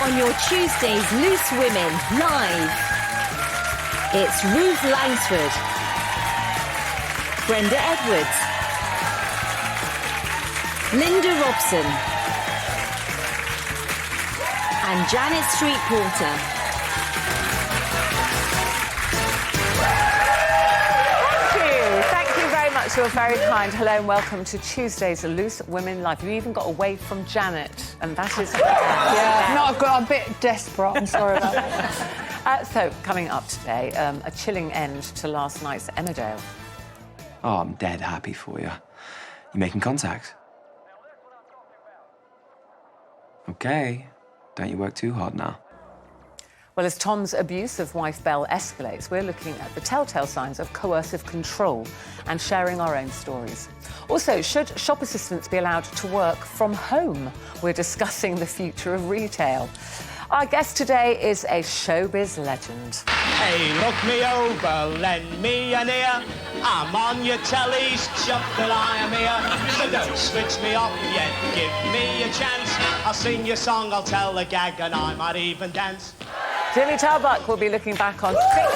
on your Tuesday's Loose Women live. It's Ruth Langsford, Brenda Edwards, Linda Robson and Janet Street Porter. You're very kind. Hello and welcome to Tuesday's Loose Women Live. You even got away from Janet, and that is... yeah, no, I've got a bit desperate. I'm sorry about that. So, coming up today, a chilling end to last night's Emmerdale. Oh, I'm dead happy for you. You making contact? OK. Don't you work too hard now. Well, as Tom's abuse of wife Belle escalates, we're looking at the telltale signs of coercive control and sharing our own stories. Also, should shop assistants be allowed to work from home? We're discussing the future of retail. Our guest today is a showbiz legend. Hey, look me over, lend me an ear. I'm on your tellies, jump that I am here. So don't switch me off yet, give me a chance. I'll sing your song, I'll tell a gag, and I might even dance. Jimmy Tarbuck will be looking back on 60 years.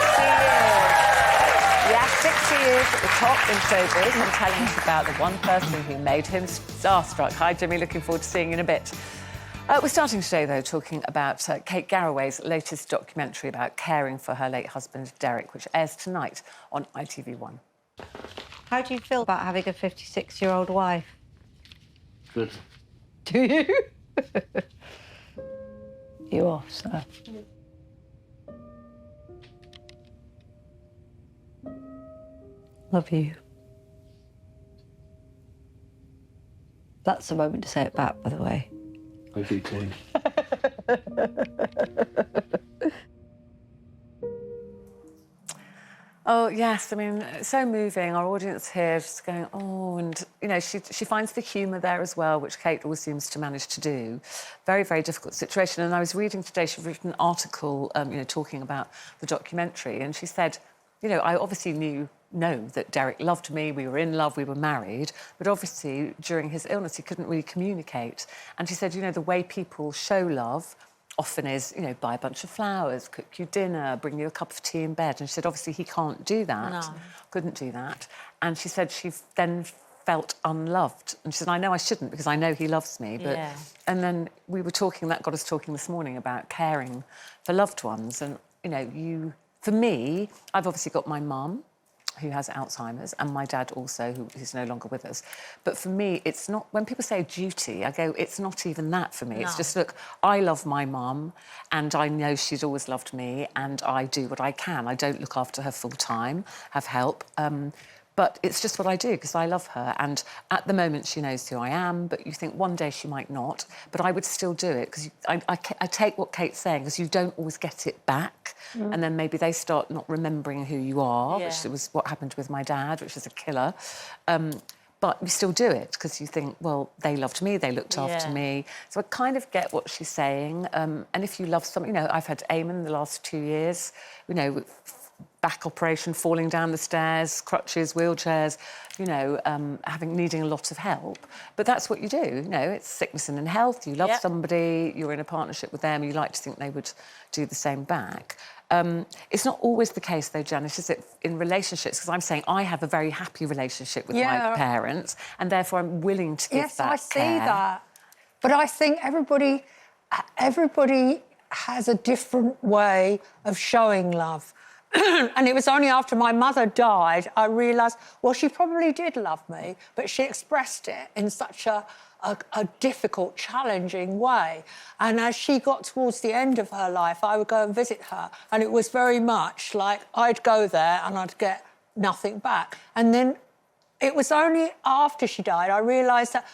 Yes, 60 years at the top in showbiz and telling us about the one person who made him starstruck. Hi, Jimmy, looking forward to seeing you in a bit. We're starting today, though, talking about Kate Garraway's latest documentary about caring for her late husband, Derek, which airs tonight on ITV1. How do you feel about having a 56-year-old wife? Good. Do you? You off, sir? Love you. That's the moment to say it back, by the way. Love you too. Oh, yes, I mean, so moving. Our audience here just going, oh, and, you know, she finds the humour there as well, which Kate always seems to manage to do. Very, very difficult situation. And I was reading today, she'd written an article, you know, talking about the documentary, and she said, you know, I obviously know that Derek loved me, we were in love, we were married, but obviously during his illness he couldn't really communicate. And she said, you know, the way people show love often is, you know, buy a bunch of flowers, cook you dinner, bring you a cup of tea in bed. And she said, obviously he can't do that, couldn't do that. And she said she then felt unloved. And she said, I know I shouldn't because I know he loves me. But And then we were talking, that got us talking this morning about caring for loved ones. And, you know, for me, I've obviously got my mum, who has Alzheimer's, and my dad also, who's no longer with us. But for me, it's not... When people say duty, I go, it's not even that for me. No. It's just, look, I love my mum, and I know she's always loved me, and I do what I can. I don't look after her full-time, have help, but it's just what I do, because I love her. And at the moment, she knows who I am, but you think one day she might not. But I would still do it, because I take what Kate's saying, because you don't always get it back. And then maybe they start not remembering who you are, which was what happened with my dad, which is a killer. But you still do it, because you think, well, they loved me, they looked after me. So I kind of get what she's saying. And if you love something... You know, I've had Eamon the last 2 years, you know... back operation, falling down the stairs, crutches, wheelchairs, you know, needing a lot of help. But that's what you do, you know, it's sickness and in health. You love somebody, you're in a partnership with them, you like to think they would do the same back. It's not always the case, though, Janice, is it, in relationships? Because I'm saying I have a very happy relationship with my parents, and therefore I'm willing to give that I see that. But I think everybody has a different way of showing love. And it was only after my mother died I realised, well, she probably did love me, but she expressed it in such a difficult, challenging way. And as she got towards the end of her life, I would go and visit her, and it was very much like I'd go there and I'd get nothing back. And then it was only after she died I realised that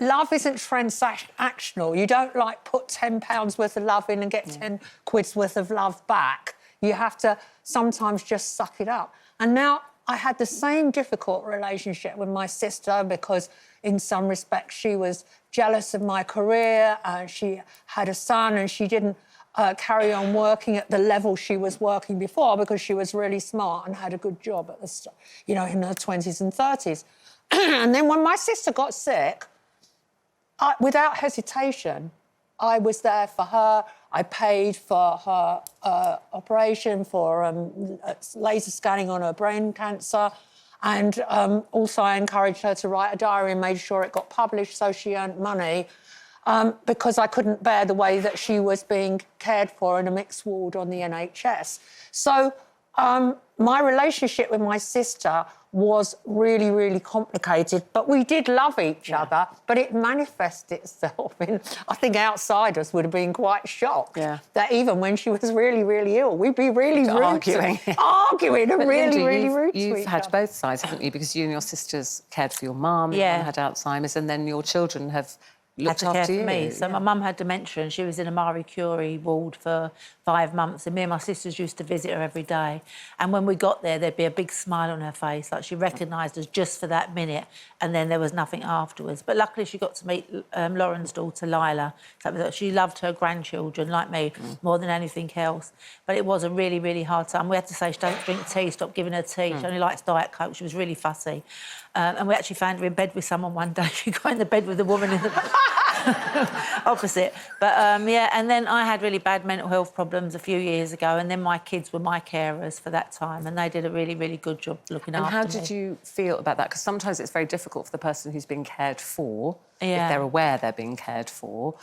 love isn't transactional. You don't, like, put £10 worth of love in and get 10 quid's worth of love back. You have to sometimes just suck it up. And now I had the same difficult relationship with my sister because in some respects she was jealous of my career and she had a son and she didn't carry on working at the level she was working before because she was really smart and had a good job at the you know, in her 20s and 30s. And then when my sister got sick, without hesitation, I was there for her. I paid for her operation for laser scanning on her brain cancer. And also I encouraged her to write a diary and made sure it got published so she earned money because I couldn't bear the way that she was being cared for in a mixed ward on the NHS. So my relationship with my sister was really, really complicated, but we did love each other, but it manifested itself in, I think outsiders would have been quite shocked that even when she was really, really ill, we'd be really rude arguing. Arguing and really, Linda, really rude to You've each had other. both sides, haven't you? Because you and your sisters cared for your mum, your mum had Alzheimer's, and then your children have looked had to after care you. for me. So my mum had dementia and she was in a Marie Curie ward for 5 months, and me and my sisters used to visit her every day. And when we got there, there'd be a big smile on her face, like she recognised us just for that minute, and then there was nothing afterwards. But luckily she got to meet Lauren's daughter, Lila. So she loved her grandchildren, like me, more than anything else. But it was a really, really hard time. We had to say, she don't drink tea, stop giving her tea. She only likes Diet Coke. She was really fussy. And we actually found her in bed with someone one day. She got in the bed with a woman in the opposite. But, yeah, and then I had really bad mental health problems a few years ago, and then my kids were my carers for that time, and they did a really, really good job looking after me. And how did you feel about that? Because sometimes it's very difficult for the person who's being cared for, if they're aware they're being cared for.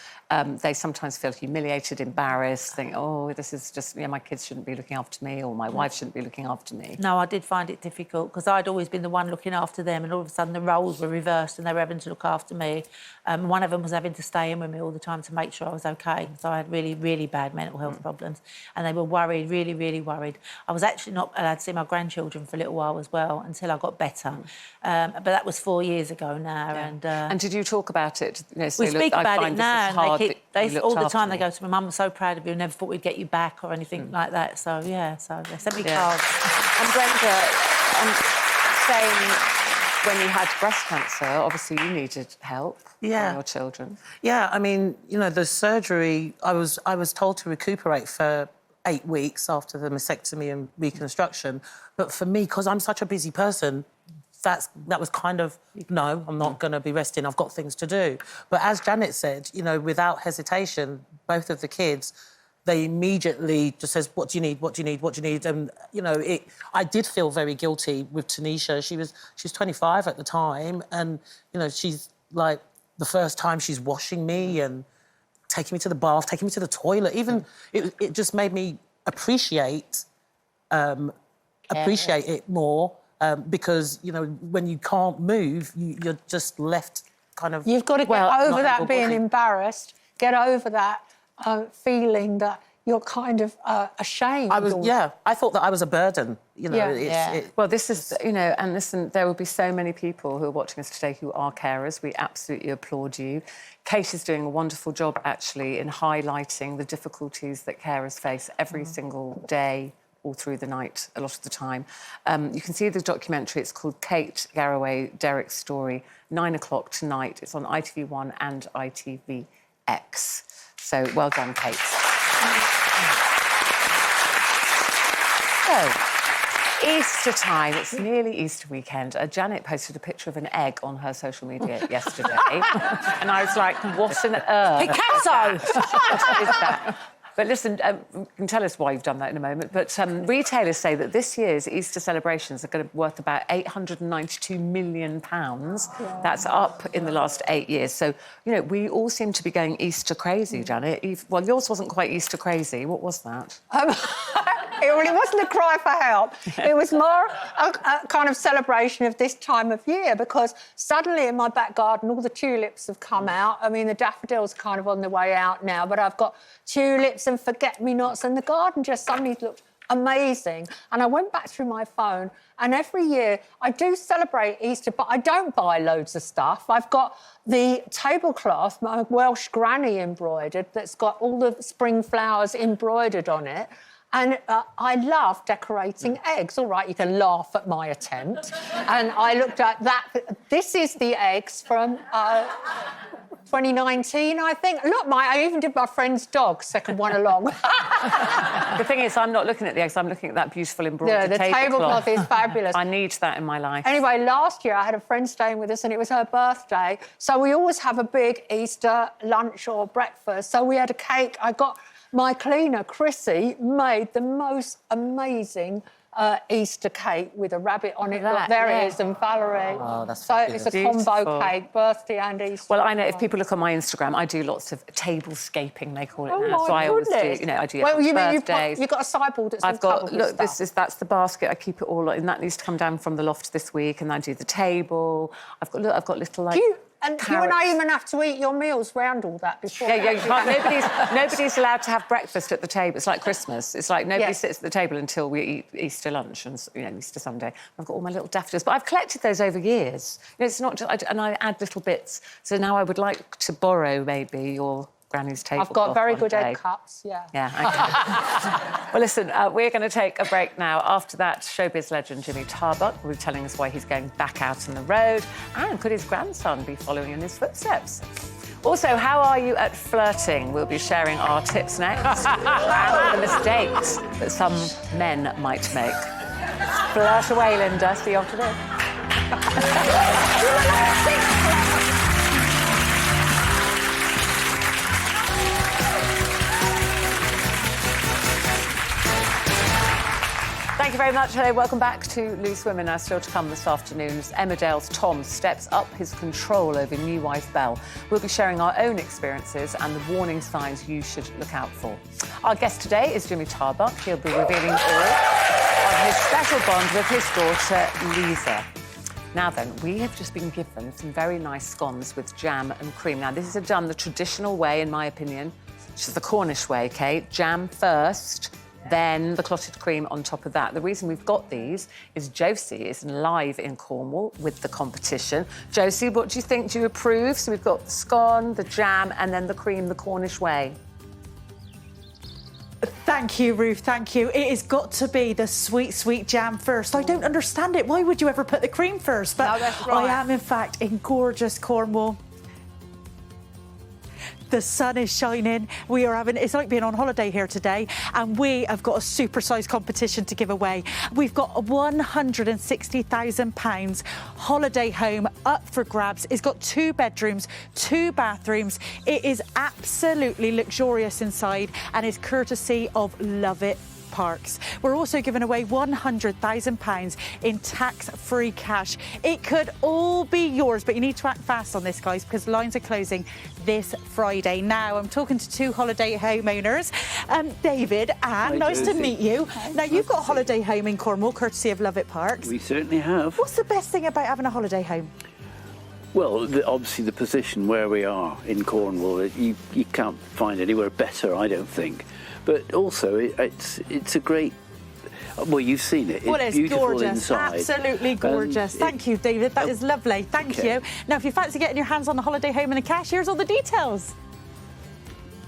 They sometimes feel humiliated, embarrassed, think, oh, this is just, my kids shouldn't be looking after me, or my wife shouldn't be looking after me. No, I did find it difficult because I'd always been the one looking after them, and all of a sudden the roles were reversed and they were having to look after me. One of them was having to stay in with me all the time to make sure I was OK. So I had really, really bad mental health problems, and they were worried, really, really worried. I was actually not allowed to see my grandchildren for a little while as well until I got better. But that was 4 years ago now. And did you talk about it? We speak about it now, and they all the time they go to me, Mum, I'm so proud of you, never thought we'd get you back or anything like that. So, so they sent me cards. And Brenda, saying when you had breast cancer, obviously you needed help for your children. Yeah, I mean, the surgery, I was told to recuperate for 8 weeks after the mastectomy and reconstruction. But for me, because I'm such a busy person, that was kind of, no, I'm not going to be resting, I've got things to do. But as Janet said, without hesitation, both of the kids, they immediately just says, what do you need, what do you need, what do you need? And, I did feel very guilty with Tanisha. She was 25 at the time, and, she's, like, the first time she's washing me and taking me to the bath, taking me to the toilet. Even, it just made me appreciate it more. Because, when you can't move, you're just left kind of... You've got to get over that being embarrassed, get over that feeling that you're kind of ashamed. I thought that I was a burden, Well, this is, and listen, there will be so many people who are watching us today who are carers. We absolutely applaud you. Kate is doing a wonderful job, actually, in highlighting the difficulties that carers face every single day, all through the night, a lot of the time. You can see the documentary. It's called Kate Garraway, Derek's Story, 9 o'clock tonight. It's on ITV1 and ITVX. So, well done, Kate. So, Easter time. It's nearly Easter weekend. Janet posted a picture of an egg on her social media yesterday. And I was like, what on earth? Picasso! What is that? But listen, you can tell us why you've done that in a moment, but retailers say that this year's Easter celebrations are going to be worth about £892 million. That's up in the last 8 years. So, we all seem to be going Easter crazy, Janet. Well, yours wasn't quite Easter crazy. What was that? It wasn't a cry for help. It was more a kind of celebration of this time of year, because suddenly in my back garden all the tulips have come out. I mean, the daffodils are kind of on the way out now, but I've got tulips and forget-me-nots, and the garden just suddenly looked amazing. And I went back through my phone, and every year I do celebrate Easter, but I don't buy loads of stuff. I've got the tablecloth, my Welsh granny embroidered, that's got all the spring flowers embroidered on it. And I love decorating eggs. All right, you can laugh at my attempt. And I looked at that. This is the eggs from 2019, I think. Look, I even did my friend's dog, second one along. The thing is, I'm not looking at the eggs, I'm looking at that beautiful embroidered the tablecloth is fabulous. I need that in my life. Anyway, last year I had a friend staying with us and it was her birthday. So we always have a big Easter lunch or breakfast. So we had a cake. My cleaner, Chrissy, made the most amazing Easter cake with a rabbit on it. Look, there it is, and Valerie. Oh, that's so fabulous. it's a combo cake, birthday and Easter. Well, I know if people look on my Instagram, I do lots of tablescaping, they call it now. My So I always do, goodness. I do birthdays. You've got a sideboard that's all I've got, covered look, with stuff. that's the basket. I keep it all, and that needs to come down from the loft this week. And I do the table. I've got little like. And you and I even have to eat your meals round all that before. Yeah, you can't. Nobody's allowed to have breakfast at the table. It's like Christmas. It's like nobody sits at the table until we eat Easter lunch and Easter Sunday. I've got all my little daffodils, but I've collected those over years. It's not just, and I add little bits. So now I would like to borrow maybe your granny's table. I've got very good egg cups, yeah. Yeah, okay. Well, listen, we're going to take a break now. After that, showbiz legend Jimmy Tarbuck will be telling us why he's going back out on the road, and could his grandson be following in his footsteps? Also, how are you at flirting? We'll be sharing our tips next, and the mistakes that some men might make. Flirt away, Linda. See you after this. Thank you very much. Hello, welcome back to Loose Women. Now, still to come this afternoon as Emmerdale's Tom steps up his control over new wife Belle. We'll be sharing our own experiences and the warning signs you should look out for. Our guest today is Jimmy Tarbuck. He'll be revealing all of his special bond with his daughter, Lisa. Now then, we have just been given some very nice scones with jam and cream. Now, this is done the traditional way, in my opinion, which is the Cornish way, Kate. Jam first, then the clotted cream on top of that. The reason we've got these is Josie is live in Cornwall with the competition. Josie, what do you think? Do you approve? So we've got the scone, the jam, and then the cream the Cornish way. Thank you, Ruth, thank you. It has got to be the sweet, sweet jam first. I don't understand it. Why would you ever put the cream first? But no, that's right. I am, in fact, in gorgeous Cornwall. The sun is shining. We are having, it's like being on holiday here today, and we have got a super-sized competition to give away. We've got a £160,000 holiday home up for grabs. It's got 2 bedrooms, 2 bathrooms. It is absolutely luxurious inside and is courtesy of Love It Parks. We're also giving away £100,000 in tax-free cash. It could all be yours, but you need to act fast on this, guys, because lines are closing this Friday. Now, I'm talking to 2 holiday homeowners. David, Anne, nice to meet you. Now, you've got a holiday home in Cornwall, courtesy of Love It Parks. We certainly have. What's the best thing about having a holiday home? Well, obviously the position where we are in Cornwall, you can't find anywhere better, I don't think. But also, it's a great. Well, you've seen it. Well, it's beautiful gorgeous. inside. Absolutely gorgeous. Thank you, David. That is lovely. Thank you. Now, if you fancy getting your hands on the holiday home and the cash, here's all the details.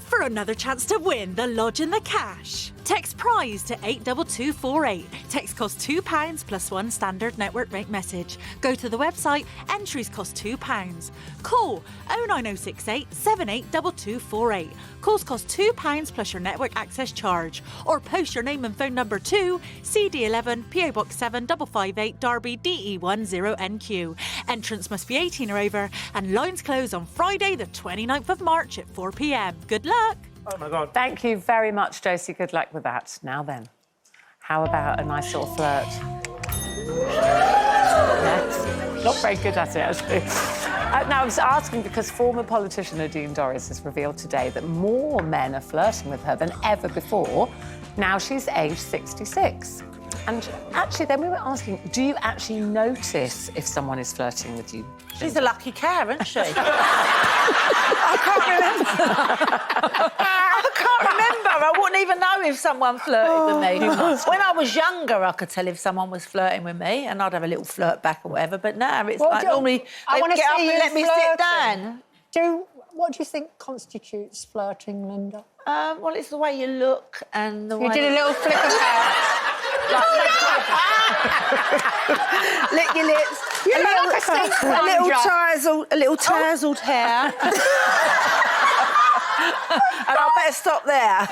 For another chance to win the lodge and the cash, text prize to 82248. Text costs £2 plus 1 standard network rate message. Go to the website, entries cost £2. Call 09068 782248. Calls cost £2 plus your network access charge. Or post your name and phone number to CD11 PO Box 7558 Derby DE10NQ. Entrance must be 18 or over, and lines close on Friday the 29th of March at 4 p.m. Good luck. Oh, my God. Thank you very much, Josie. Good luck with that. Now then, how about a nice little flirt? Yes. Not very good at it, actually. Now, I was asking because former politician Nadine Dorries has revealed today that more men are flirting with her than ever before. Now she's aged 66. And actually, then we were asking, do you actually notice if someone is flirting with you? She's a lucky cow, isn't she? I can't remember. I can't remember. I wouldn't even know if someone flirted with me. When I was younger, I could tell if someone was flirting with me, and I'd have a little flirt back or whatever. But now it's like normally they get up and let me sit down. What do you think constitutes flirting, Linda? Well, it's the way you look and the way... You did a little flick of hair. Lick your lips. You look like a sex plunger. A little tousled hair. And I better stop there.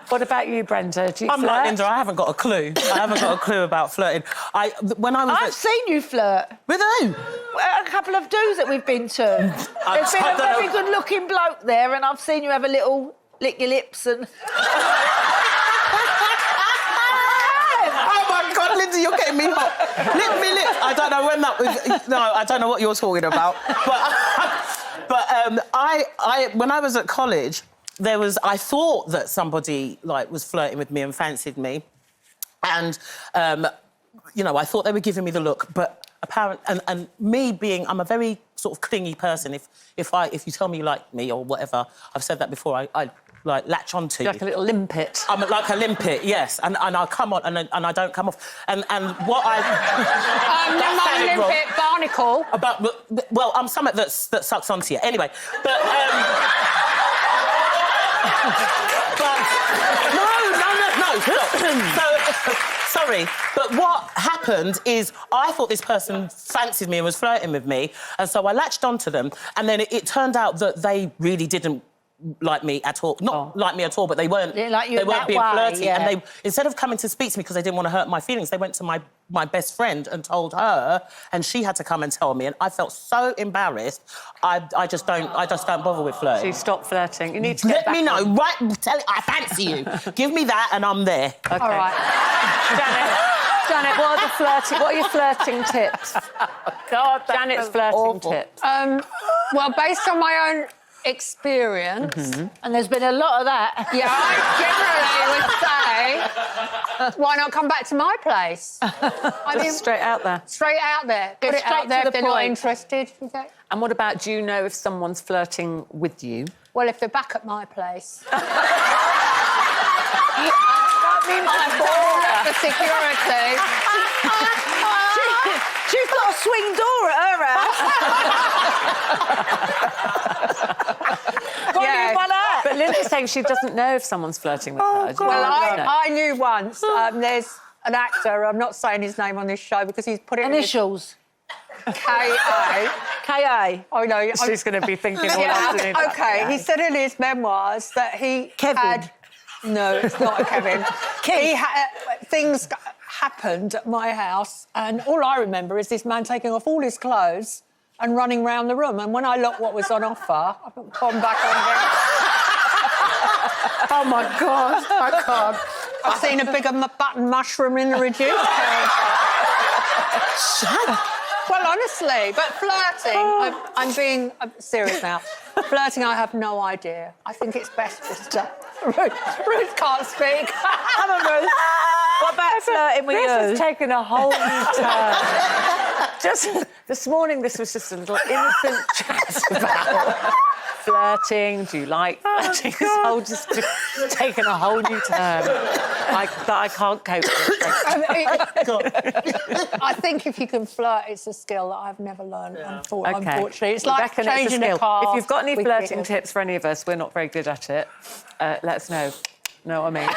What about you, Brenda? Do you I'm flirt? like Linda, I haven't got a clue. I haven't got a clue about flirting. When I was I've seen you flirt. With who? A couple of do's that we've been to. There's been a very good-looking bloke there, and I've seen you have a little lick your lips and... Oh, my God, Lindsay, you're getting me hot. Lick me lips. I don't know when that was... No, I don't know what you're talking about. But when I was at college, I thought that somebody, like, was flirting with me and fancied me. And, you know, I thought they were giving me the look, but apparently... And me being... I'm a very sort of clingy person. If you tell me you like me or whatever, I've said that before, I like, latch onto you. Like a little limpet. I'm like a limpet, yes. And I come on and I don't come off. And what I... I'm not a limpet, barnacle. Well, I'm something that sucks onto you. Anyway, but... No, stop. Sorry, but what happened is I thought this person fancied me and was flirting with me, and so I latched onto them, and then it turned out that they really didn't like me at all. Not like me at all, but they weren't. Like you they weren't being flirty, yeah. and they, instead of coming to speak to me because they didn't want to hurt my feelings, they went to my best friend and told her, and she had to come and tell me, and I felt so embarrassed. I just don't bother with flirting. So you stop flirting. You need to get Let me know. on. Right, tell it I fancy you. Give me that, and I'm there. Okay. All right. Janet, what are your flirting tips? God, Janet's flirting tips. Well, based on my own experience... And there's been a lot of that. Yeah, I generally would say, why not come back to my place? I mean, Straight out there. straight out there. Put it straight out there to if the they're not point. interested. Okay. And what about, do you know if someone's flirting with you? Well, if they're back at my place. That'd be my Let the security. She's got a swing door at her house. Yeah. But Linda's saying she doesn't know if someone's flirting with her. Do you Well, know? I knew once. There's an actor, I'm not saying his name on this show because he's put it Initials. in K.A. K.A. Oh, no. She's going to be thinking all Yeah, afternoon. OK, he said in his memoirs that he Kevin. had... No, it's not a Kevin. Things happened at my house, and all I remember is this man taking off all his clothes and running round the room. And when I looked what was on offer, I've gone back on him. Oh, my God. I can't. I've seen a bigger button mushroom in the reduced case. Well, honestly, but flirting, I'm being serious now. Flirting, I have no idea. I think it's best just to... Ruth can't speak. Come on, Ruth. What about flirting with This you? has taken a whole new turn. Just this morning, this was just a little innocent chat about flirting. Do you like flirting? This whole just taken a whole new turn that I can't cope with. I think if you can flirt, it's a skill that I've never learned, unfortunately. It's We like reckon it's a changing skill. a car. If you've got any with flirting giggles. tips for any of us, we're not very good at it. Let us know. Know what I mean?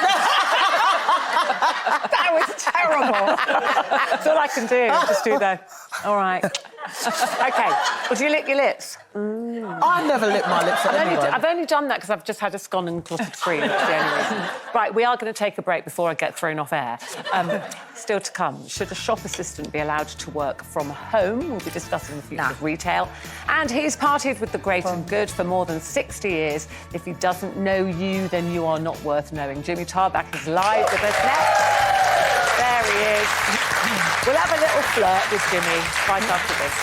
That was terrible. That's all I can do. Just do that. All right. OK. Would you lick your lips? I never lick my lips at anyone. I've only done that because I've just had a scone and clotted cream. That's the only reason. Right, we are going to take a break before I get thrown off air. Still to come, should a shop assistant be allowed to work from home? We'll be discussing the future of retail. And he's partied with the great and good for more than 60 years. If he doesn't know you, then you are not worth knowing. Jimmy Tarback is live with us next. There he is. We'll have a little flirt with Jimmy right after this.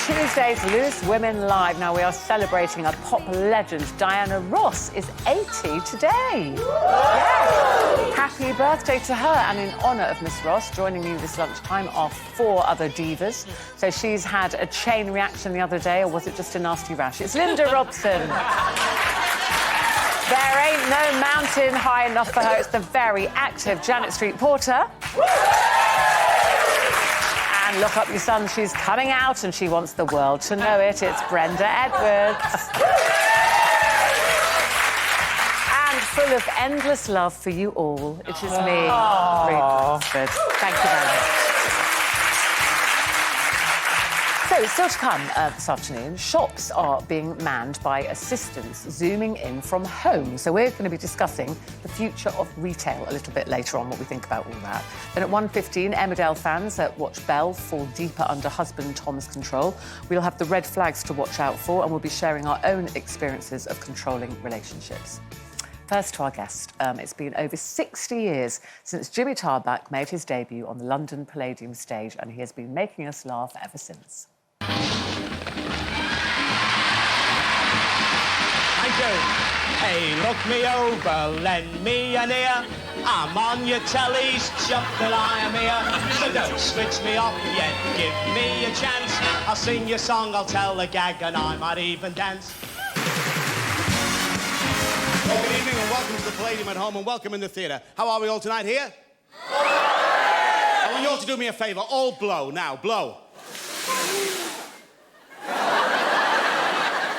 Tuesday's Loose Women Live. Now, we are celebrating a pop legend. Diana Ross is 80 today. Yes. Happy birthday to her. And in honour of Miss Ross, joining you this lunchtime are 4 other divas. So she's had a chain reaction the other day, or was it just a nasty rash? It's Linda Robson. There ain't no mountain high enough for her. It's the very active Janet Street Porter. And look up, your son, she's coming out and she wants the world to know it. It's Brenda Edwards. And full of endless love for you all, it is me, Ruth Oxford. Thank you very much. So, still to come this afternoon, shops are being manned by assistants zooming in from home. So we're going to be discussing the future of retail a little bit later on, what we think about all that. Then at 1:15, Emmerdale fans watch Belle fall deeper under husband Tom's control. We'll have the red flags to watch out for, and we'll be sharing our own experiences of controlling relationships. First to our guest. It's been over 60 years since Jimmy Tarbuck made his debut on the London Palladium stage, and he has been making us laugh ever since. Thank you. Hey, look me over, lend me an ear. I'm on your tellies, jump till I am here. So don't switch me off yet, give me a chance. I'll sing your song, I'll tell a gag, and I might even dance. Well, good evening and welcome to the Palladium at home and welcome in the theatre. How are we all tonight here? I want you all to do me a favour. All blow now, blow.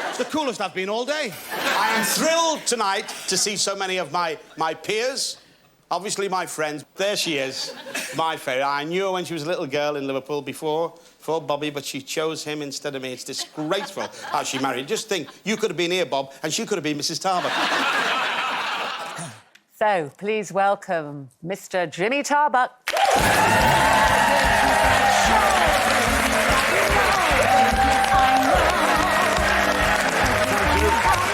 It's the coolest I've been all day. I am thrilled tonight to see so many of my peers, obviously my friends. There she is, my favourite. I knew her when she was a little girl in Liverpool before Bobby, but she chose him instead of me. It's disgraceful how she married. Just think, you could have been here, Bob, and she could have been Mrs. Tarbuck. So, please welcome Mr. Jimmy Tarbuck.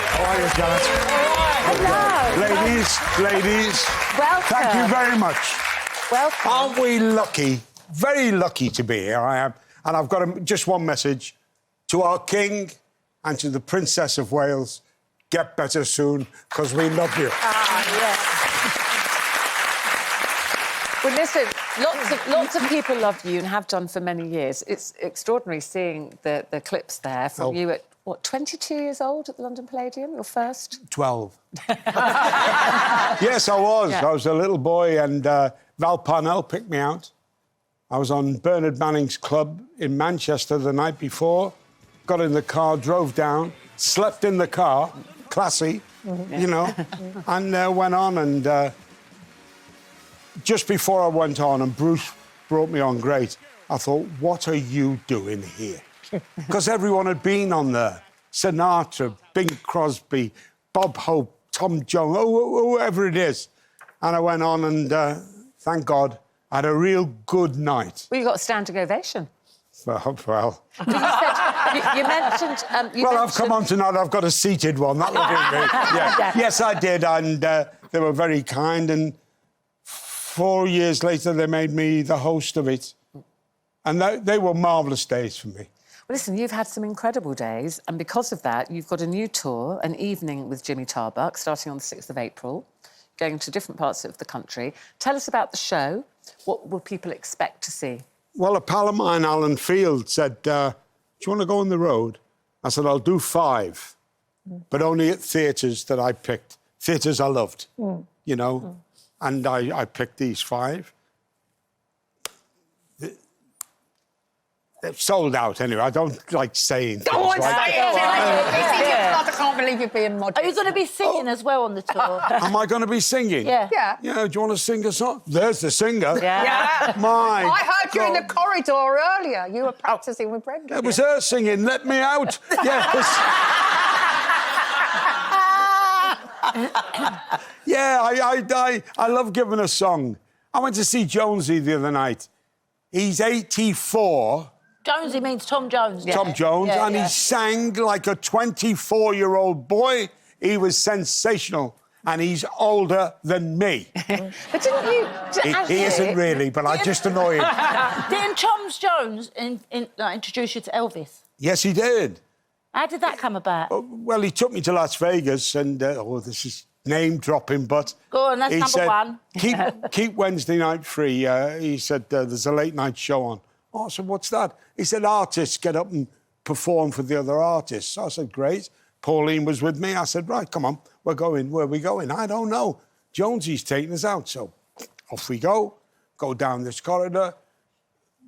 How are you, Janet? Hello. Ladies. Welcome. Thank you very much. Welcome. Aren't we lucky, very lucky to be here? I am. And I've got just one message to our King and to the Princess of Wales. Get better soon, because we love you. Yes. Well, listen, lots of people love you and have done for many years. It's extraordinary seeing the clips there from you at, what, 22 years old at the London Palladium, your first? 12. Yes, I was. Yeah. I was a little boy, and Val Parnell picked me out. I was on Bernard Manning's club in Manchester the night before, got in the car, drove down, slept in the car, classy, you know, and went on. And just before I went on, and Bruce brought me on great, I thought, what are you doing here? Because everyone had been on there. Sinatra, Bing Crosby, Bob Hope, Tom Jones, whoever it is. And I went on and, thank God, I had a real good night. Well, you got a standing ovation. Well. You mentioned... I've come on tonight, I've got a seated one. That would be great. Yeah. Yes, I did, and they were very kind, and 4 years later, they made me the host of it. And they were marvellous days for me. Well, listen, you've had some incredible days, and because of that, you've got a new tour, An Evening with Jimmy Tarbuck, starting on the 6th of April, going to different parts of the country. Tell us about the show. What will people expect to see? Well, a pal of mine, Alan Field, said, do you want to go on the road? I said, I'll do 5, but only at theatres that I picked. Theatres I loved, you know, and I picked these 5. They've sold out anyway. I don't like saying Go on, things like say it! I can't believe you're being modest. Are you going to be singing as well on the tour? Am I going to be singing? Yeah. Yeah, do you want to sing a song? There's the singer. Yeah. My I heard you in the God. corridor earlier. You were practising with Brenda. It was her singing, Let Me Out. Yes. Yeah, I love giving a song. I went to see Jonesy the other night. He's 84. Jonesy means Tom Jones. Tom Jones, and he sang like a 24-year-old boy. He was sensational, and he's older than me. But didn't you... He isn't really, but I just annoy him. Didn't Tom Jones introduce you to Elvis? Yes, he did. How did that come about? Well, he took me to Las Vegas, and this is name-dropping, but... Go on, that's he number said, one. keep Wednesday night free. He said, there's a late-night show on. Oh, I said, what's that? He said, artists get up and perform for the other artists. I said, great. Pauline was with me. I said, right, come on, we're going. Where are we going? I don't know. Jonesy's taking us out. So off we go down this corridor.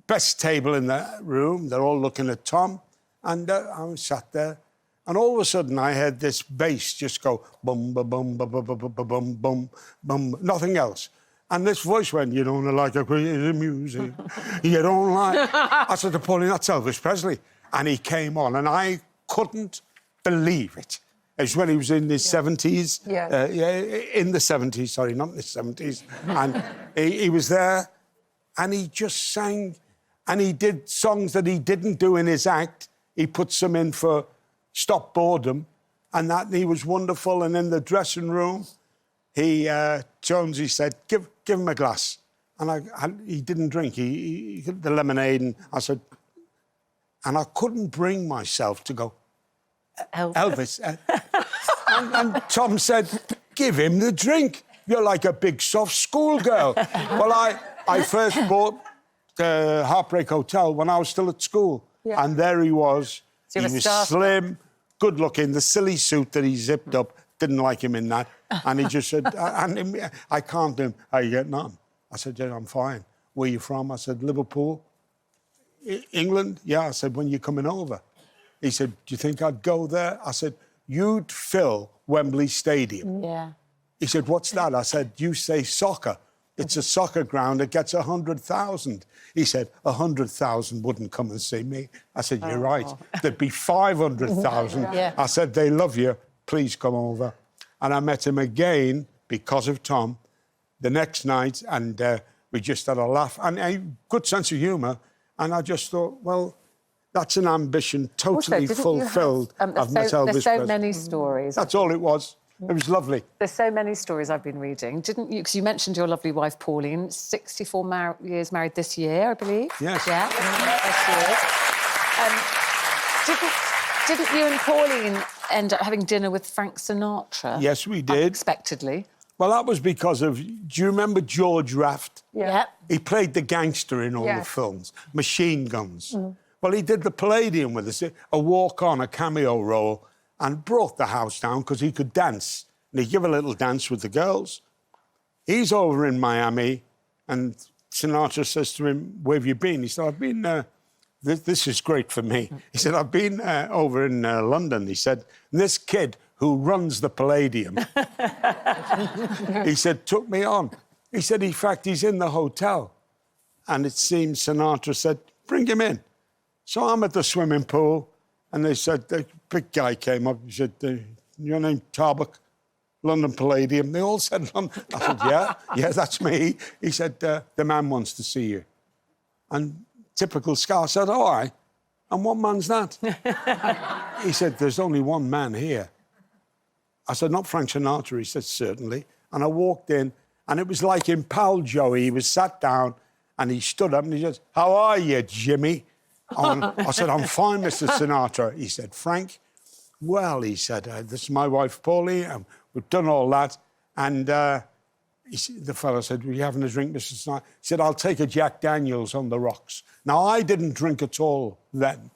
Best table in the room. They're all looking at Tom. And I was sat there. And all of a sudden, I heard this bass just go bum, bum, bum, bum, bum, bum, bum, bum, bum, bum, nothing else. And this voice went, you don't like a crazy music. You don't like... I said to Pauline, that's Elvis Presley. And he came on, and I couldn't believe it. It was when he was in his 70s. Yeah. In the 70s, sorry, not in the 70s. And he was there, and he just sang, and he did songs that he didn't do in his act. He put some in for Stop Boredom, and he was wonderful. And in the dressing room, Jonesy said, give him a glass. And he didn't drink. He the lemonade, and I said... And I couldn't bring myself to go, Elvis. And Tom said, give him the drink. You're like a big soft schoolgirl. Well, I first bought the Heartbreak Hotel when I was still at school. Yeah. And there he was. So he was slim, good-looking. The silly suit that he zipped up, didn't like him in that. And he just said, I calmed him. How you getting on? I said, yeah, I'm fine. Where are you from? I said, Liverpool. England? Yeah. I said, when you coming over? He said, do you think I'd go there? I said, you'd fill Wembley Stadium. Yeah. He said, what's that? I said, you say soccer. It's a soccer ground. It gets 100,000. He said, 100,000 wouldn't come and see me. I said, you're right. There'd be 500,000. Yeah. I said, they love you. Please come over. And I met him again because of Tom the next night, and we just had a laugh and a good sense of humour. And I just thought, well, that's an ambition totally fulfilled. I've met Elvis There's so Presley. many stories. That's all it was. It was lovely. There's so many stories I've been reading. Didn't you? Because you mentioned your lovely wife, Pauline, 64 years married this year, I believe. Yes. Yeah. This year. Didn't you and Pauline end up having dinner with Frank Sinatra? Yes, we did. Unexpectedly. Well, that was because of... Do you remember George Raft? Yeah. He played the gangster in all the films. Machine Guns. Well, he did the Palladium with us, a walk-on, a cameo role, and brought the house down because he could dance. And he'd give a little dance with the girls. He's over in Miami, and Sinatra says to him, where have you been? He said, I've been... This is great for me. He said, I've been over in London. He said, this kid who runs the Palladium, he said, took me on. He said, in fact, he's in the hotel. And it seems Sinatra said, bring him in. So I'm at the swimming pool, and they said, the big guy came up. He said, your name, Tarbuck, London Palladium. They all said London. I said, yeah, that's me. He said, the man wants to see you. And typical Scar said, all right. And what man's that? He said, there's only one man here. I said, not Frank Sinatra. He said, certainly. And I walked in, and it was like in Pal Joey. He was sat down, and he stood up, and he said, how are you, Jimmy? I said, I'm fine, Mr. Sinatra. He said, Frank, well, he said, this is my wife, Pauline, and we've done all that. And the fellow said, were you having a drink, Mr. Sinatra? He said, I'll take a Jack Daniels on the rocks. Now, I didn't drink at all then.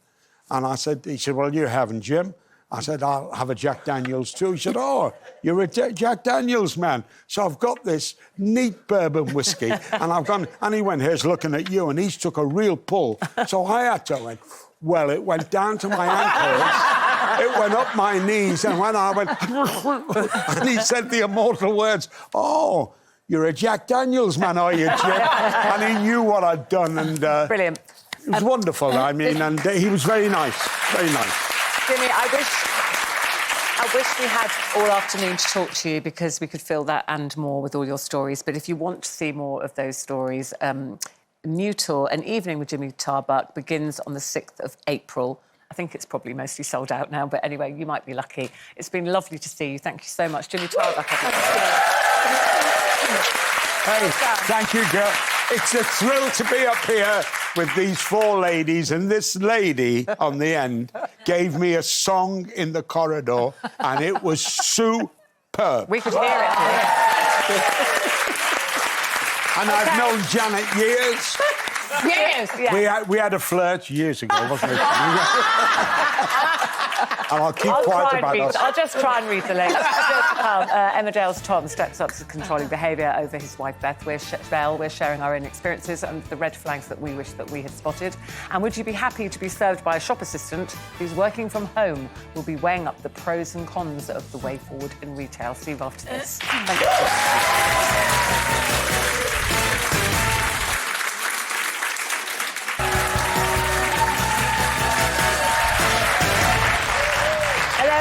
And he said, well, you haven't, Jim. I said, I'll have a Jack Daniels too. He said, oh, you're a Jack Daniels man. So I've got this neat bourbon whiskey, and I've gone... And he went, here's looking at you, and he's took a real pull. So I had to... Well, it went down to my ankles, it went up my knees, and when I went... and he said the immortal words, oh, you're a Jack Daniels man, are you, Jim? And he knew what I'd done, and... Brilliant. It was wonderful, I mean, and he was very nice, very nice. Jimmy, I wish we had all afternoon to talk to you because we could fill that and more with all your stories. But if you want to see more of those stories, New Tour, An Evening with Jimmy Tarbuck, begins on the 6th of April. I think it's probably mostly sold out now, but anyway, you might be lucky. It's been lovely to see you. Thank you so much. Jimmy Tarbuck. Hey, thank you, girl. It's a thrill to be up here with these four ladies, and this lady on the end gave me a song in the corridor, and it was superb. We could hear it. And I've known Janet years. Years, yeah. We had a flirt years ago, wasn't it? And I'll keep quiet about us. I'll just try and read the link. Emmerdale's Tom steps up to controlling behaviour over his wife Beth. We're sharing our own experiences and the red flags that we wish that we had spotted. And would you be happy to be served by a shop assistant who's working from home? We'll be weighing up the pros and cons of the way forward in retail. See you after this. Thank you.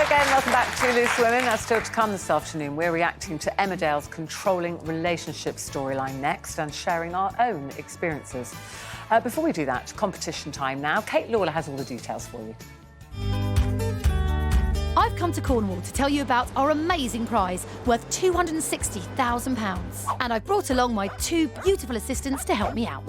Again, welcome back to Loose Women. That's still to come this afternoon. We're reacting to Emmerdale's controlling relationship storyline next and sharing our own experiences. Before we do that, competition time now. Kate Lawler has all the details for you. I've come to Cornwall to tell you about our amazing prize worth £260,000. And I've brought along my two beautiful assistants to help me out.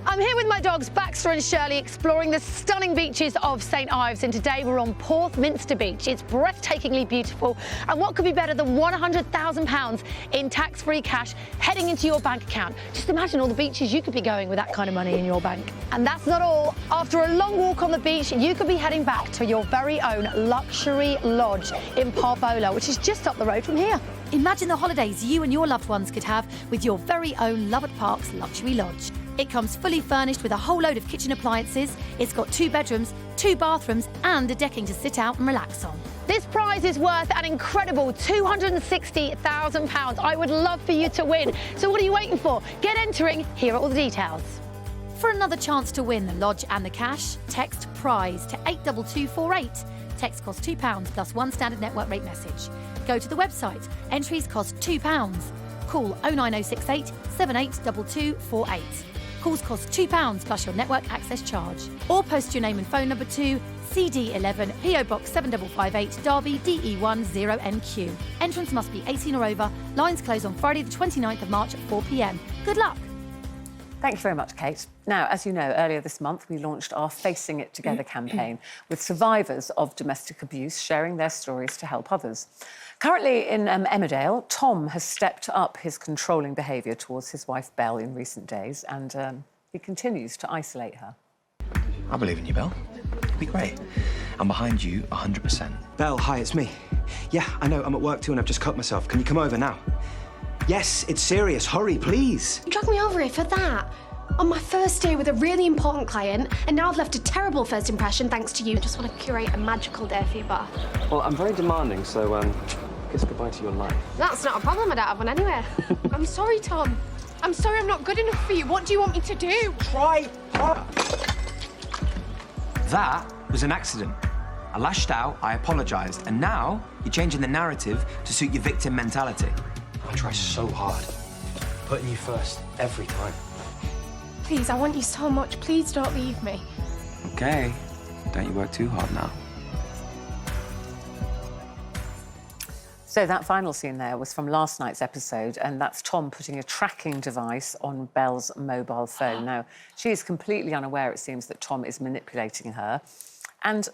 I'm here with my dogs Baxter and Shirley exploring the stunning beaches of St Ives, and today we're on Porthminster Beach. It's breathtakingly beautiful, and what could be better than £100,000 in tax-free cash heading into your bank account? Just imagine all the beaches you could be going with that kind of money in your bank. And that's not all. After a long walk on the beach, you could be heading back to your very own luxury lodge in Parbola, which is just up the road from here. Imagine the holidays you and your loved ones could have with your very own Lovat Parks luxury lodge. It comes fully furnished with a whole load of kitchen appliances. It's got 2 bedrooms, 2 bathrooms and a decking to sit out and relax on. This prize is worth an incredible £260,000. I would love for you to win. So what are you waiting for? Get entering. Here are all the details. For another chance to win the lodge and the cash, text PRIZE to 82248. Text costs £2 plus 1 standard network rate message. Go to the website. Entries cost £2. Call 09068 782248. Calls cost £2 plus your network access charge. Or post your name and phone number to CD11 PO Box 7558 Derby DE1 0NQ. Entrance must be 18 or over. Lines close on Friday the 29th of March at 4 p.m. Good luck. Thank you very much, Kate. Now, as you know, earlier this month we launched our Facing It Together campaign with survivors of domestic abuse sharing their stories to help others. Currently in Emmerdale, Tom has stepped up his controlling behaviour towards his wife Belle in recent days, and he continues to isolate her. I believe in you, Belle. It'll be great. I'm behind you 100%. Belle, hi, it's me. Yeah, I know, I'm at work too and I've just cut myself. Can you come over now? Yes, it's serious. Hurry, please. You dragged me over here for that. On my first day with a really important client, and now I've left a terrible first impression thanks to you. I just want to curate a magical day for you both. Well, I'm very demanding, so, I guess goodbye to your life. That's not a problem. I don't have one anyway. I'm sorry, Tom. I'm sorry I'm not good enough for you. What do you want me to do? Try harder. That was an accident. I lashed out, I apologised, and now you're changing the narrative to suit your victim mentality. I try so hard, putting you first every time. Please, I want you so much. Please don't leave me. Okay. Don't you work too hard now. So that final scene there was from last night's episode, and that's Tom putting a tracking device on Belle's mobile phone. Now, she is completely unaware, it seems, that Tom is manipulating her. And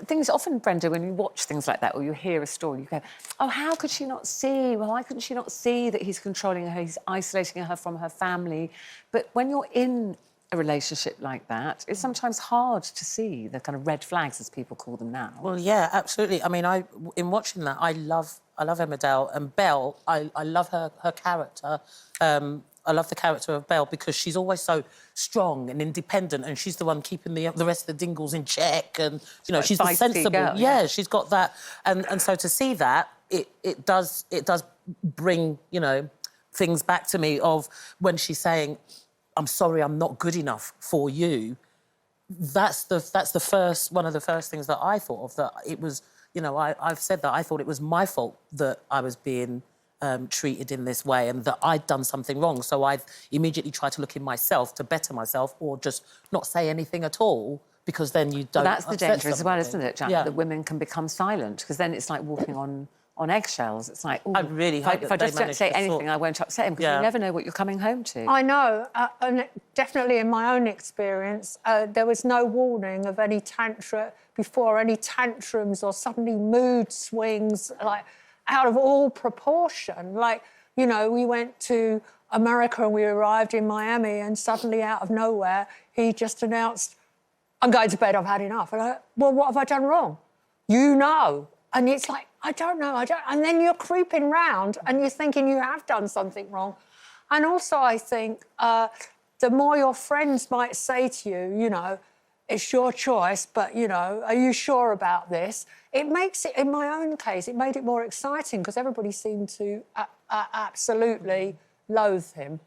things often, Brenda, when you watch things like that or you hear a story, you go, oh, how could she not see? Well, why couldn't she not see that he's controlling her, he's isolating her from her family? But when you're in a relationship like that, it's sometimes hard to see the kind of red flags, as people call them now. Well, yeah, absolutely. I mean, in watching that, I love Emmerdale, and Belle, I love her character. I love the character of Belle because she's always so strong and independent, and she's the one keeping the rest of the Dingles in check, and you know, she's the sensible girl. Yeah, she's got that, and so to see that, it does bring, you know, things back to me of when she's saying, I'm sorry, I'm not good enough for you. That's one of the first things that I thought of, that it was, you know, I've said that I thought it was my fault that I was being treated in this way and that I'd done something wrong. So I've immediately tried to look in myself to better myself, or just not say anything at all, because then you don't. Well, that's the danger as well, isn't it, Jack? Yeah. That women can become silent, because then it's like walking on eggshells. It's like, ooh, I really hope if I just don't say anything, I won't upset him, because you never know what you're coming home to. I know, and definitely in my own experience, there was no warning of any any tantrums or suddenly mood swings, like out of all proportion. Like, you know, we went to America and we arrived in Miami, and suddenly out of nowhere, he just announced, I'm going to bed, I've had enough. And well, what have I done wrong? you know. And it's like, I don't know. And then you're creeping round and you're thinking you have done something wrong. And also, I think the more your friends might say to you, you know, it's your choice, but, you know, are you sure about this? It makes it, in my own case, it made it more exciting because everybody seemed to absolutely loathe him.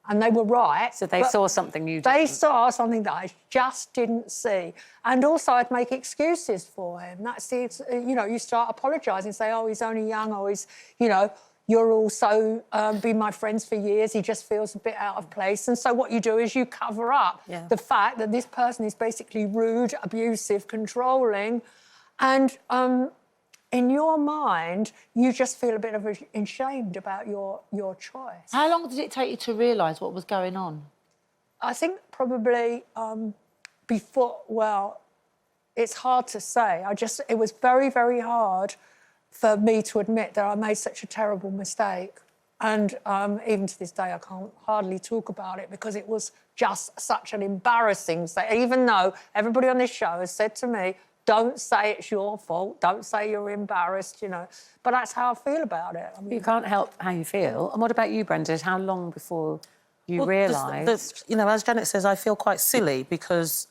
And they were right. So they saw something you didn't. They saw something that I just didn't see. And also I'd make excuses for him. That's the, you know, you start apologising, say, oh, he's only young, or he's, you know, you're also been my friends for years, he just feels a bit out of place. And so what you do is you cover up the fact that this person is basically rude, abusive, controlling, and in your mind, you just feel a bit of ashamed about your choice. How long did it take you to realise what was going on? I think probably before, well, it's hard to say. It was very, very hard for me to admit that I made such a terrible mistake. And even to this day, I can't hardly talk about it because it was just such an embarrassing mistake. Even though everybody on this show has said to me, don't say it's your fault, don't say you're embarrassed, you know. But that's how I feel about it. I mean, you can't help how you feel. And what about you, Brenda? How long before you realised? You know, as Janet says, I feel quite silly because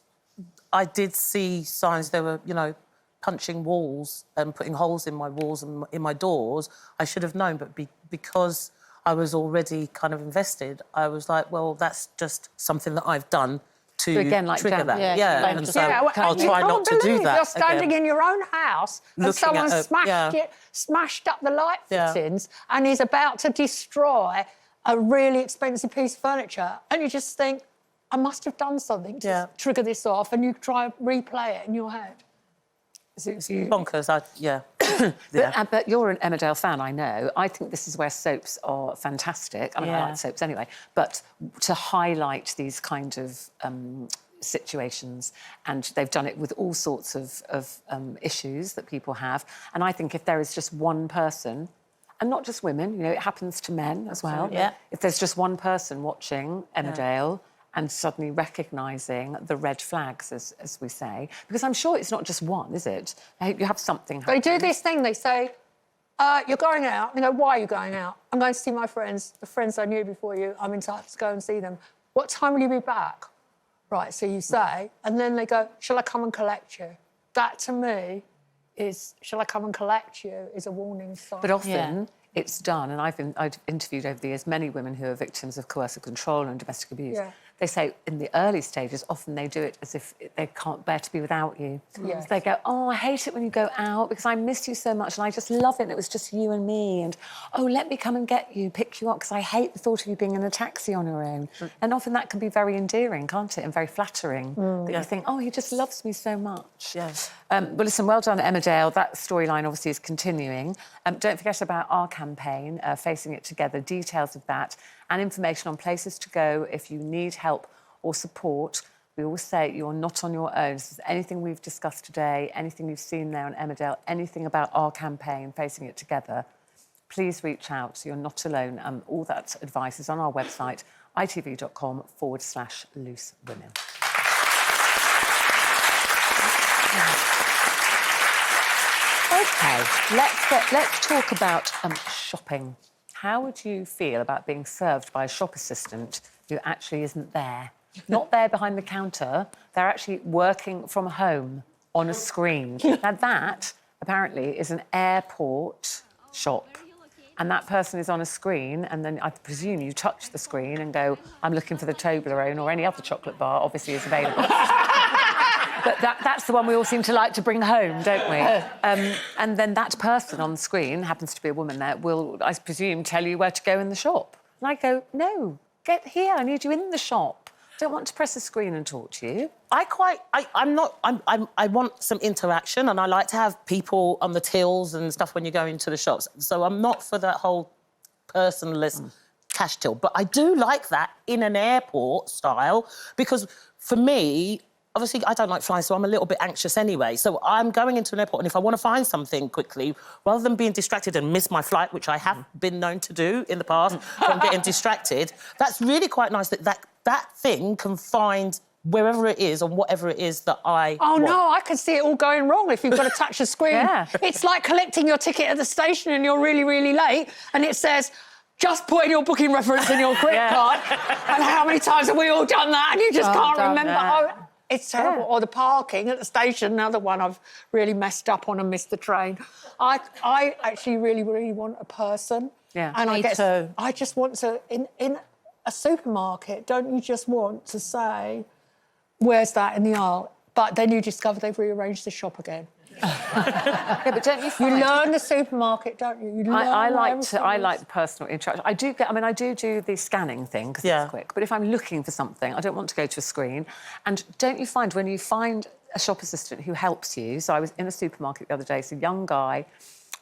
I did see signs there were, you know, punching walls and putting holes in my walls and in my doors. I should have known, but because I was already kind of invested, I was like, well, that's just something that I've done to trigger that. And so I'll try not to do that. You're standing in your own house and someone smashed up the light fittings and is about to destroy a really expensive piece of furniture, and you just think, I must have done something to trigger this off, and you try and replay it in your head. Bonkers, But you're an Emmerdale fan, I know. I think this is where soaps are fantastic. I mean, I like soaps anyway. But to highlight these kind of situations, and they've done it with all sorts of issues that people have. And I think if there is just one person, and not just women, you know, it happens to men as well. Yeah. If there's just one person watching Emmerdale and suddenly recognising the red flags, as we say. Because I'm sure it's not just one, is it? I hope you have something happen. They do this thing, they say, you're going out. You know, why are you going out? I'm going to see my friends, the friends I knew before you. I'm in touch to go and see them. What time will you be back? Right, so you say, and then they go, shall I come and collect you? That, to me, is, shall I come and collect you, is a warning sign. But often it's done, and I've interviewed over the years many women who are victims of coercive control and domestic abuse. Yeah. They say in the early stages, often they do it as if they can't bear to be without you. Yes. So they go, oh, I hate it when you go out because I miss you so much and I just love it and it was just you and me, and, oh, let me come and get you, pick you up, because I hate the thought of you being in a taxi on your own. And often that can be very endearing, can't it, and very flattering, that you think, oh, he just loves me so much. Yes. Well, listen, well done, Emmerdale. That storyline obviously is continuing. Don't forget about our campaign, Facing It Together, details of that, and information on places to go if you need help or support. We always say you're not on your own. So if there's anything we've discussed today, anything you've seen there on Emmerdale, anything about our campaign, Facing It Together, please reach out. You're not alone. All that advice is on our website, itv.com/loose women. OK, let's talk about shopping. How would you feel about being served by a shop assistant who actually isn't there? Not there behind the counter, they're actually working from home on a screen. Now that, apparently, is an airport shop. And that person is on a screen, and then I presume you touch the screen and go, I'm looking for the Toblerone or any other chocolate bar, obviously is available. But that's the one we all seem to like to bring home, don't we? And then that person on the screen, happens to be a woman there, will, I presume, tell you where to go in the shop. And I go, no, get here, I need you in the shop. I don't want to press a screen and talk to you. I want some interaction, and I like to have people on the tills and stuff when you go into the shops. So I'm not for that whole personless cash till. But I do like that in an airport style, because for me, obviously, I don't like flying, so I'm a little bit anxious anyway. So I'm going into an airport, and if I want to find something quickly, rather than being distracted and miss my flight, which I have been known to do in the past from getting distracted, that's really quite nice that thing can find wherever it is, on whatever it is that I Oh, want. no, I can see it all going wrong if you've got to touch a screen. Yeah. It's like collecting your ticket at the station and you're really, really late and it says, just put in your booking reference in your credit card. And how many times have we all done that and you just can't remember? Oh, it's terrible. Or the parking at the station, another one I've really messed up on and missed the train. I actually really, really want a person. Yeah, and me too. I just want to, in a supermarket, don't you just want to say, where's that in the aisle? But then you discover they've rearranged the shop again. Yeah, but don't you find... You learn the supermarket, don't you? You learn I like everything the personal interaction. I do the scanning thing because it's quick. But if I'm looking for something, I don't want to go to a screen. And don't you find when you find a shop assistant who helps you? So I was in a supermarket the other day, it's a young guy,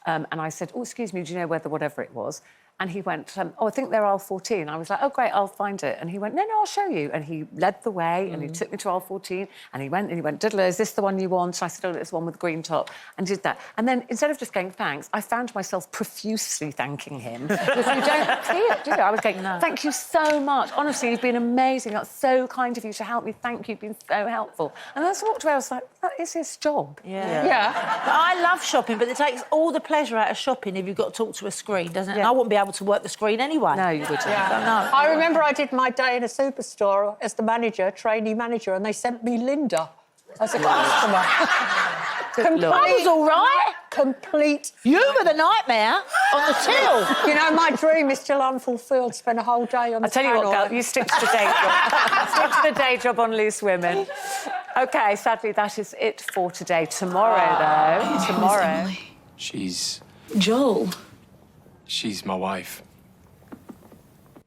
and I said, oh, excuse me, do you know where whatever it was? And he went, oh, I think they're aisle 14. I was like, oh, great, I'll find it. And he went, no, I'll show you. And he led the way and he took me to aisle 14 and he went, diddler, is this the one you want? And I said, oh, it's the one with the green top. And did that. And then instead of just going, thanks, I found myself profusely thanking him. Because you don't see it, do you? I was going, thank you so much. Honestly, you've been amazing. That's so kind of you to help me. Thank you. You've been so helpful. And then I walked away, I was like, that is his job. Yeah. But I love shopping, but it takes all the pleasure out of shopping if you've got to talk to a screen, doesn't it? And I wouldn't be able to work the screen anyway. No, you wouldn't. Yeah. I remember I did my day in a superstore as the manager, trainee manager, and they sent me Linda as a customer. I was all right. Complete. You were the nightmare on the till. You know, my dream is still unfulfilled. Spend a whole day on the I'll tell you what, girl, you stick to the day job. Stick to the day job on Loose Women. OK, sadly, that is it for today. Tomorrow, though, tomorrow... She's... Joel. She's my wife.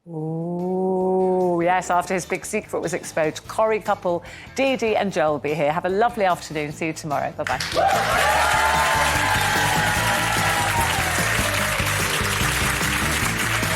Ooh, yes, after his big secret was exposed, Corrie couple, Dee Dee and Joel will be here. Have a lovely afternoon. See you tomorrow. Bye-bye.